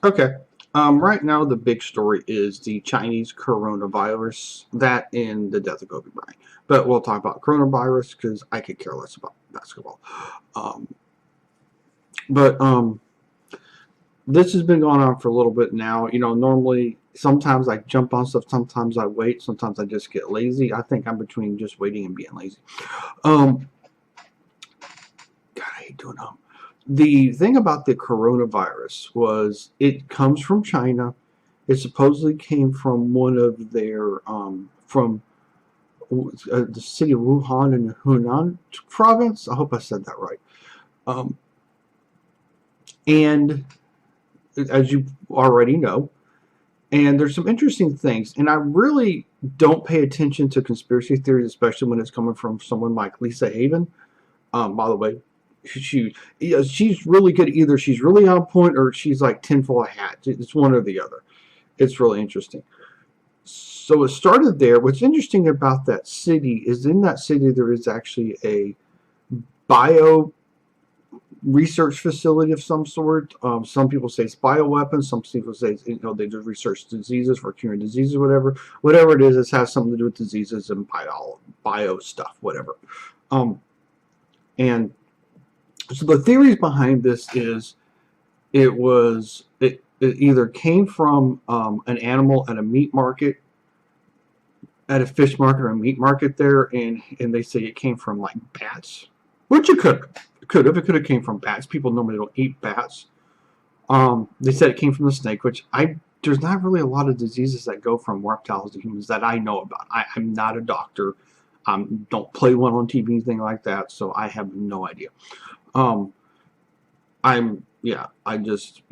Okay. Right now, the big story is the Chinese coronavirus, that and the death of Kobe Bryant. But we'll talk about coronavirus because I could care less about basketball. Um, but this has been going on for a little bit now. Normally, sometimes I jump on stuff, sometimes I wait, sometimes I just get lazy. I think I'm between just waiting and being lazy. Um, God, I hate doing that. The thing about the coronavirus was it comes from China. It supposedly came from one of their from the city of Wuhan in the Hunan province. I hope I said that right. Um, and as you already know, and there's some interesting things. And I really don't pay attention to conspiracy theories, especially when it's coming from someone like Lisa Haven. By the way, she's really good. Either she's really on point or she's like tinfoil hat. It's one or the other. It's really interesting. So it started there. What's interesting about that city is in that city there is actually a bio research facility of some sort. Some people say it's bioweapons. Some people say they do research diseases for curing diseases, whatever. Whatever it is, it has something to do with diseases and bio stuff, whatever. And so the theories behind this is it either came from an animal at a meat market, at a fish market or a meat market there, and they say it came from like bats, which it could have came from bats. People normally don't eat bats. They said it came from the snake, which there's not really a lot of diseases that go from reptiles to humans that I know about. I'm not a doctor. Don't play one on TV, anything like that, so I have no idea. I just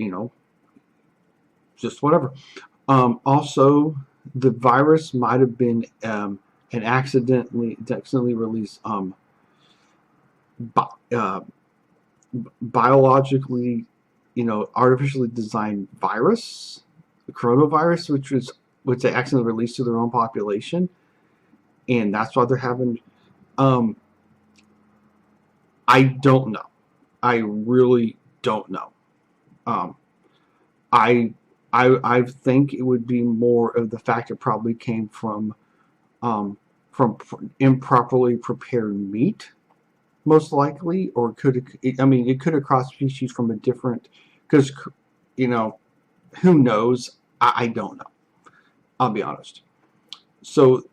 whatever. Also, the virus might have been an accidentally released biologically, artificially designed virus, the coronavirus, which they accidentally released to their own population, and that's why they're having. I don't know. I really don't know. Um, I think it would be more of the fact it probably came from improperly prepared meat, most likely, or it could have crossed species from a different, because who knows? I don't know. I'll be honest. So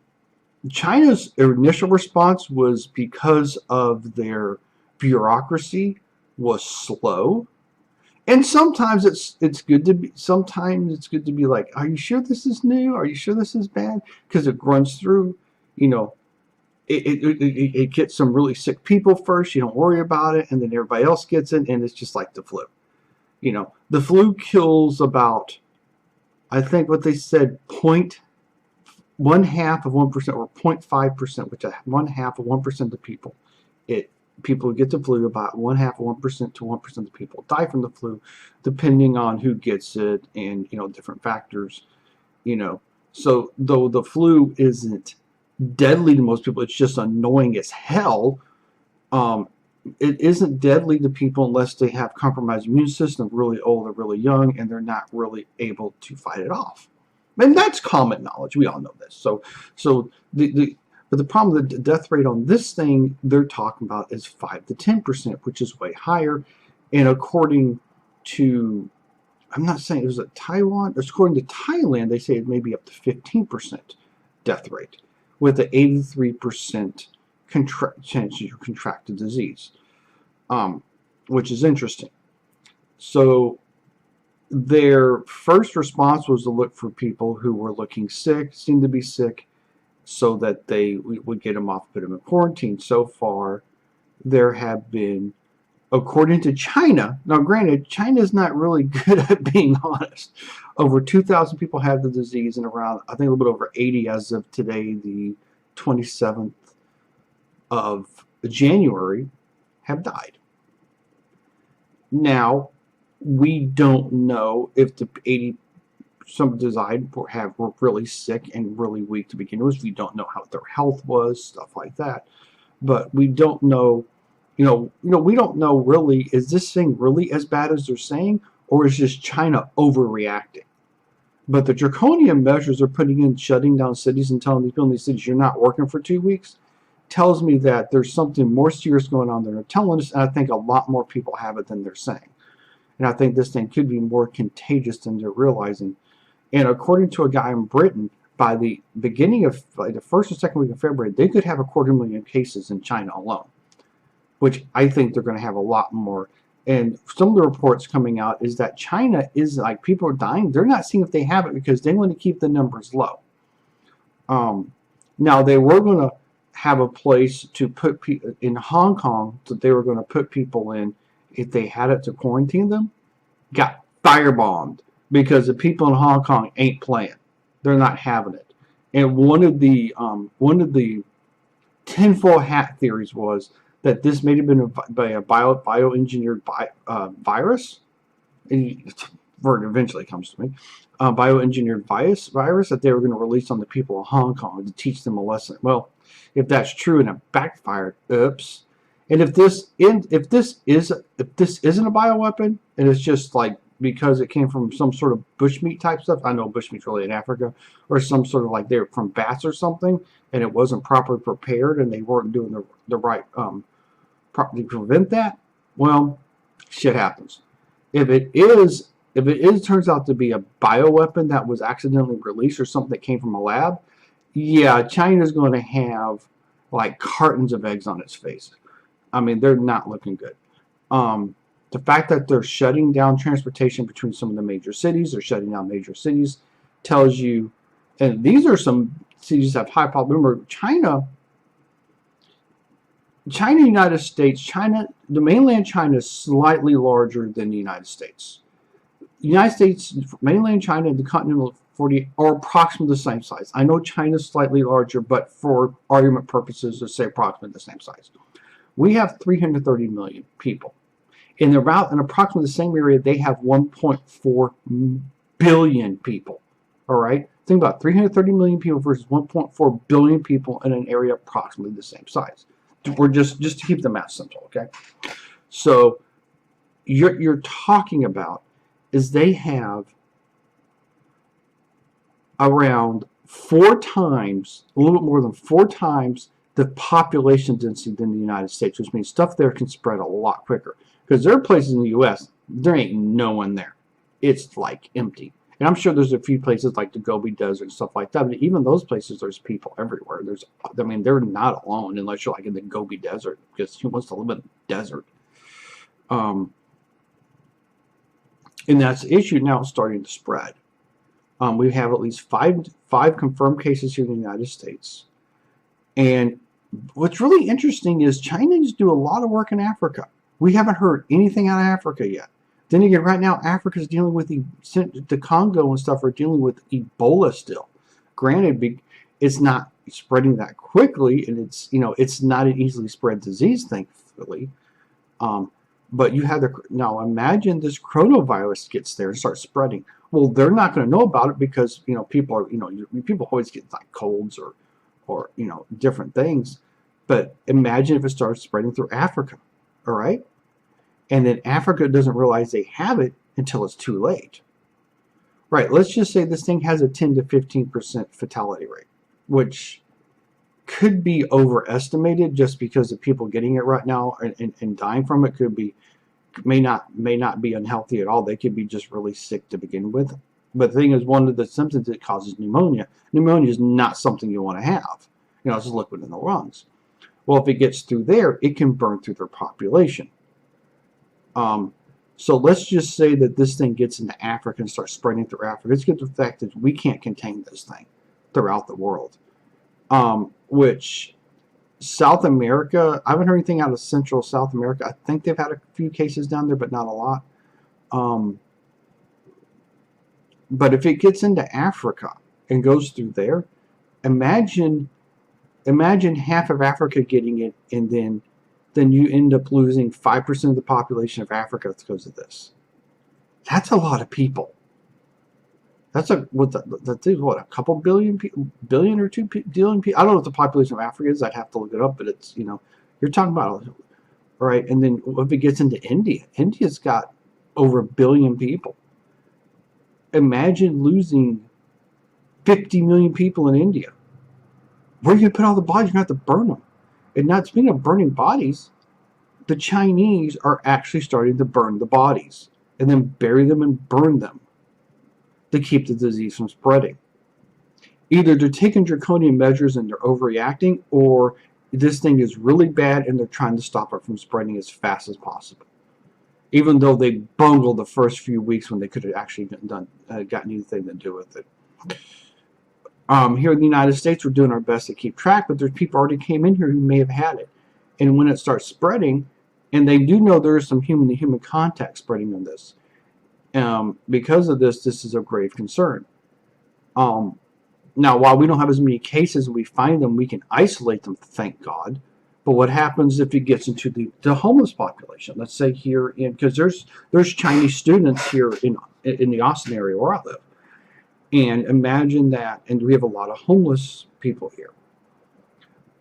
China's initial response was because of their bureaucracy was slow. And sometimes it's good to be like, are you sure this is new? Are you sure this is bad? Because it runs through, it gets some really sick people first. You don't worry about it, and then everybody else gets it, and it's just like the flu. The flu kills about, I think what they said, 0.1/2 of 1% or 0.5%, which is 1/2 of 1% of people. People who get the flu, about 1/2 of 1% to 1% of people die from the flu, depending on who gets it and different factors. So though the flu isn't deadly to most people, it's just annoying as hell. It isn't deadly to people unless they have compromised immune system, really old or really young, and they're not really able to fight it off. And that's common knowledge. We all know this. So but the problem, the death rate on this thing they're talking about is 5 to 10%, which is way higher. And according to, I'm not saying it was at Taiwan, according to Thailand, they say it may be up to 15% death rate with an 83% chance you contract the disease, which is interesting. So their first response was to look for people who were looking sick, seemed to be sick, so that they would get them off, put them in quarantine. So far, there have been, according to China, now granted, China's not really good at being honest, over 2,000 people have the disease, and around, I think, a little bit over 80 as of today, the 27th of January, have died. Now, we don't know if the 80 some died were really sick and really weak to begin with. We don't know how their health was, stuff like that. But we don't know, we don't know really, is this thing really as bad as they're saying, or is just China overreacting? But the draconian measures they're putting in, shutting down cities and telling these people in these cities, you're not working for 2 weeks, tells me that there's something more serious going on than they're telling us, and I think a lot more people have it than they're saying. And I think this thing could be more contagious than they're realizing. And according to a guy in Britain, by the beginning of the first or second week of February, they could have 250,000 cases in China alone, which I think they're going to have a lot more. And some of the reports coming out is that China is like, people are dying. They're not seeing if they have it because they want to keep the numbers low. Now, they were going to have a place to put people in Hong Kong that they were going to put people in if they had it to quarantine them. Got firebombed because the people in Hong Kong ain't playing. They're not having it. And one of the tinfoil hat theories was that this may have been by a bioengineered virus. Word eventually comes to me. Bioengineered virus that they were going to release on the people of Hong Kong to teach them a lesson. Well, if that's true and it backfired, oops. And if this isn't a bioweapon and it's just like because it came from some sort of bushmeat type stuff, I know bushmeat's really in Africa, or some sort of like they're from bats or something, and it wasn't properly prepared and they weren't doing the right properly prevent that, well, shit happens. If it turns out to be a bioweapon that was accidentally released or something that came from a lab, yeah, China's going to have like cartons of eggs on its face. I mean, they're not looking good. The fact that they're shutting down transportation between some of the major cities, they're shutting down major cities, tells you, and these are some cities that have high population. Remember, China, United States, the mainland China is slightly larger than the United States. The United States, mainland China, and the continental 40 are approximately the same size. I know China's slightly larger, but for argument purposes, let's say approximately the same size. We have 330 million people. In approximately the same area, they have 1.4 billion people. All right? Think about 330 million people versus 1.4 billion people in an area approximately the same size. We're just to keep the math simple, okay? So you're talking about is they have around 4 times, a little bit more than 4 times the population density than the United States, which means stuff there can spread a lot quicker. Because there are places in the U.S., there ain't no one there. It's like empty. And I'm sure there's a few places like the Gobi Desert and stuff like that, but even those places, there's people everywhere. They're not alone unless you're like in the Gobi Desert, because who wants to live in the desert? And that's the issue now. It's starting to spread. We have at least five confirmed cases here in the United States. And what's really interesting is Chinese do a lot of work in Africa. We haven't heard anything out of Africa yet. Then again, right now, Africa's dealing with the Congo and stuff are dealing with Ebola still. Granted, it's not spreading that quickly, and it's not an easily spread disease, thankfully. But you have now imagine this coronavirus gets there and starts spreading. Well, they're not going to know about it because people always get like colds or different things. But imagine if it starts spreading through Africa, all right? And then Africa doesn't realize they have it until it's too late. Right, let's just say this thing has a 10 to 15% fatality rate, which could be overestimated just because the people getting it right now and dying from it may not be unhealthy at all. They could be just really sick to begin with. But the thing is, one of the symptoms that causes pneumonia. Pneumonia is not something you want to have. It's a liquid in the lungs. Well, if it gets through there, it can burn through their population. So let's just say that this thing gets into Africa and starts spreading through Africa. Let's get the fact that we can't contain this thing throughout the world. Which South America, I haven't heard anything out of Central South America. I think they've had a few cases down there, but not a lot. But if it gets into Africa and goes through there, imagine half of Africa getting it, and then you end up losing 5% of the population of Africa because of this. That's a lot of people. That's a couple billion people, billion or 2 billion people. I don't know what the population of Africa is. I'd have to look it up, but it's you're talking about, all right. And then if it gets into India, India's got over 1 billion people. Imagine losing 50 million people in India. Where are you going to put all the bodies? You're going to have to burn them. And not speaking of burning bodies, the Chinese are actually starting to burn the bodies and then bury them and burn them to keep the disease from spreading. Either they're taking draconian measures and they're overreacting, or this thing is really bad and they're trying to stop it from spreading as fast as possible. Even though they bungled the first few weeks when they could have actually gotten anything to do with it. Here in the United States, we're doing our best to keep track, but there's people already came in here who may have had it. And when it starts spreading, and they do know there is some human-to-human contact spreading on this. Because of this is a grave concern. Now, while we don't have as many cases, we find them, we can isolate them, thank God. But what happens if it gets into the homeless population? Let's say here, because there's Chinese students here in the Austin area where I live. And imagine that, and we have a lot of homeless people here.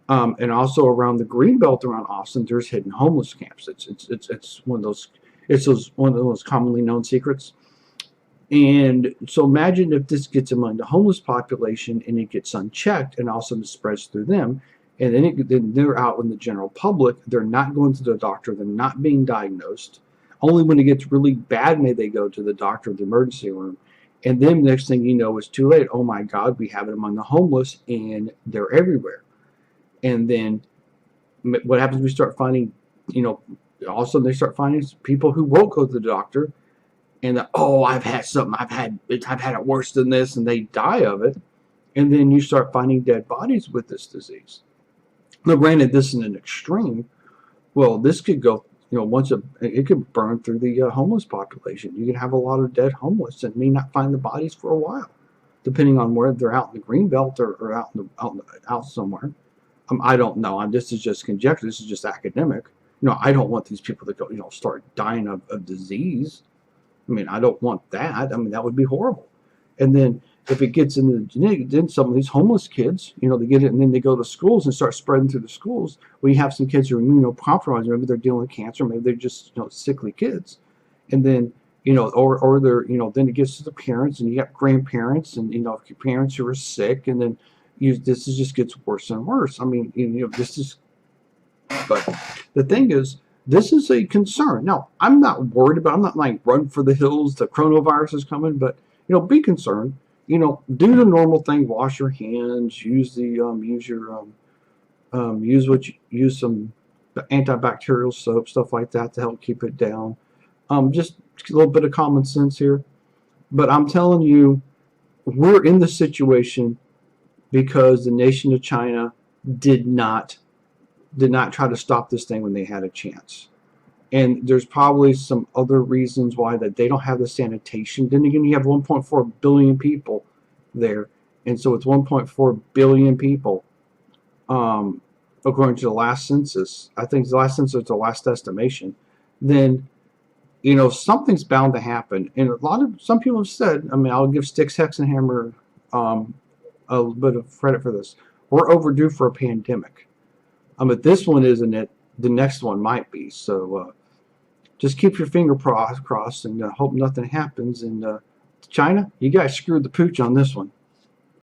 And also around the Greenbelt around Austin, there's hidden homeless camps. It's one of those commonly known secrets. And so imagine if this gets among the homeless population and it gets unchecked, and also it spreads through them, and then they're out in the general public. They're not going to the doctor. They're not being diagnosed. Only when it gets really bad may they go to the doctor or the emergency room. And then next thing you know, it's too late. Oh my God, we have it among the homeless, and they're everywhere. And then what happens? We start finding, all of a sudden they start finding people who won't go to the doctor, and I've had something, I've had it worse than this, and they die of it. And then you start finding dead bodies with this disease. Now, granted, this is an extreme. Well, this could go, it could burn through the homeless population. You can have a lot of dead homeless and may not find the bodies for a while, depending on where they're out in the Greenbelt or out somewhere. I don't know. This is just conjecture. This is just academic. I don't want these people to go, start dying of disease. I don't want that. That would be horrible. And then if it gets into the genetic, then some of these homeless kids, they get it, and then they go to schools and start spreading through the schools. We have some kids who are immunocompromised. Maybe they're dealing with cancer. Maybe they're just sickly kids. And then or they're then it gets to the parents, and you got grandparents, and your parents who are sick, and then this just gets worse and worse. This is. But the thing is, this is a concern. Now, I'm not worried about. I'm not like run for the hills. The coronavirus is coming, but be concerned. Do the normal thing. Wash your hands. Use the use some antibacterial soap, stuff like that, to help keep it down. Just a little bit of common sense here. But I'm telling you, we're in this situation because the nation of China did not try to stop this thing when they had a chance. And there's probably some other reasons why, that they don't have the sanitation. Then again, you have 1.4 billion people there. And so it's 1.4 billion people, according to the last census. I think the last census is the last estimation. Then, something's bound to happen. And some people have said, I'll give Styx Hexenhammer a little bit of credit for this. We're overdue for a pandemic. But this one isn't it. The next one might be. So just keep your finger crossed and hope nothing happens. And China, you guys screwed the pooch on this one.